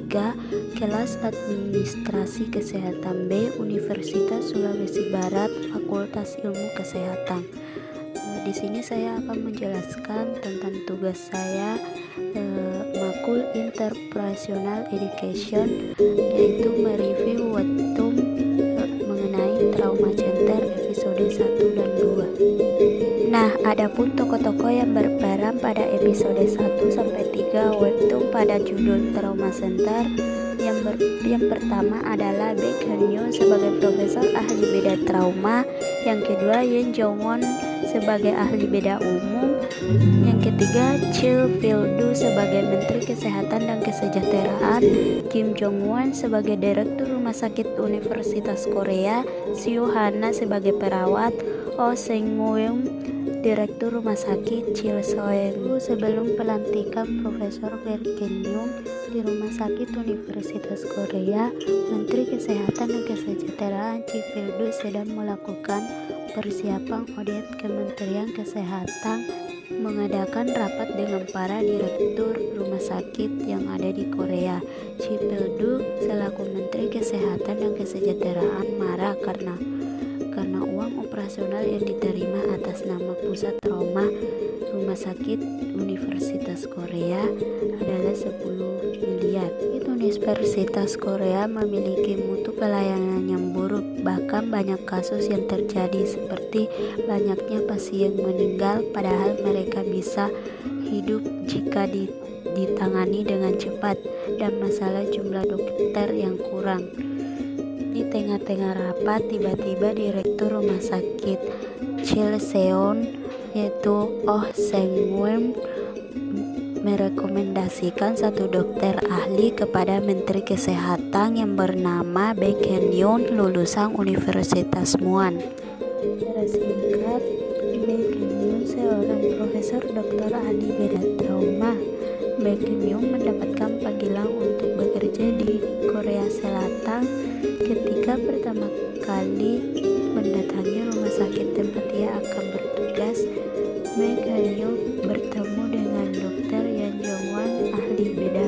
3, Kelas Administrasi Kesehatan B, Universitas Sulawesi Barat, Fakultas Ilmu Kesehatan. Di sini saya akan menjelaskan tentang tugas saya Makul Interpersonal Education, yaitu mereview webtoon mengenai Trauma Center episode 1 dan 2. Nah, adapun tokoh-tokoh yang berperan pada episode 1 sampai 3 webtoon pada judul Trauma Center. Yang pertama adalah Baek Hyun sebagai profesor ahli beda trauma, yang kedua Yoon Jong Won sebagai ahli beda umum, yang ketiga Chil Pil-du sebagai Menteri Kesehatan dan Kesejahteraan, Kim Jong Won sebagai Direktur Rumah Sakit Universitas Korea, Seo Hana sebagai perawat, Oh Seung-won Direktur Rumah Sakit Chil Soeng. Sebelum pelantikan Profesor Baek Hyun di Rumah Sakit Universitas Korea, Menteri Kesehatan dan Kesejahteraan Chil Pil-du sedang melakukan persiapan audit Kementerian Kesehatan, mengadakan rapat dengan para direktur rumah sakit yang ada di Korea. Chil Pil-du selaku Menteri Kesehatan dan Kesejahteraan marah karena uang operasional yang diterima atas nama Pusat Trauma Rumah Sakit Universitas Korea adalah 10 miliar. Universitas Korea memiliki mutu pelayanan yang buruk, bahkan banyak kasus yang terjadi seperti banyaknya pasien meninggal padahal mereka bisa hidup jika ditangani dengan cepat, dan masalah jumlah dokter yang kurang. Di tengah-tengah rapat, tiba-tiba Direktur Rumah Sakit Chil Seon, yaitu Oh Seung-won, merekomendasikan satu dokter ahli kepada Menteri Kesehatan yang bernama Baek Hyun, lulusan Universitas Muan. Secara singkat, Baek Hyun seorang profesor dokter ahli beda trauma. Baek Hyun mendapatkan panggilan untuk bekerja di Korea Selatan ketika pertama kali mendatangi rumah sakit tempat ia akan bertugas. Baek Hyun bertemu dengan Dr. Yoon Jong Won, ahli beda.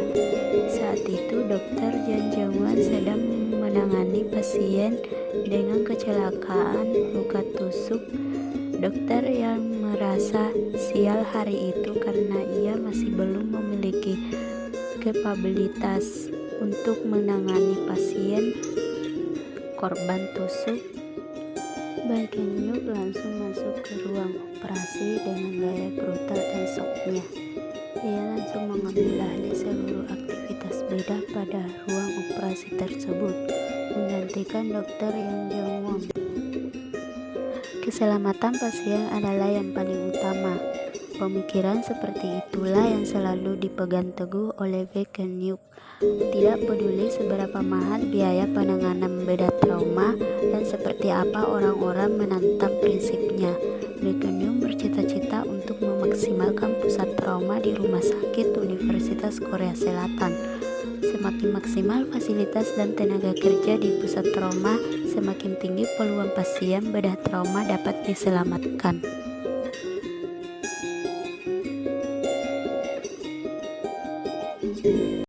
Saat itu Dr. Yoon Jong Won sedang menangani pasien dengan kecelakaan luka tusuk. Dokter yang merasa sial hari itu karena ia masih belum memiliki kapabilitas untuk menangani pasien korban tusuk. Baek Hyun langsung masuk ke ruang operasi dengan gaya brutal dan shocknya. Ia langsung mengambil alih seluruh aktivitas beda pada ruang operasi tersebut, menggantikan Dr. Yoon Jong Won. Keselamatan pasien adalah yang paling utama. Pemikiran seperti itulah yang selalu dipegang teguh oleh Baek Hyun. Tidak peduli seberapa mahal biaya penanganan beda trauma dan seperti apa orang-orang menantang prinsipnya, Baek Hyun bercita-cita untuk memaksimalkan pusat trauma di Rumah Sakit Universitas Korea Selatan. Semakin maksimal fasilitas dan tenaga kerja di pusat trauma, semakin tinggi peluang pasien bedah trauma dapat diselamatkan.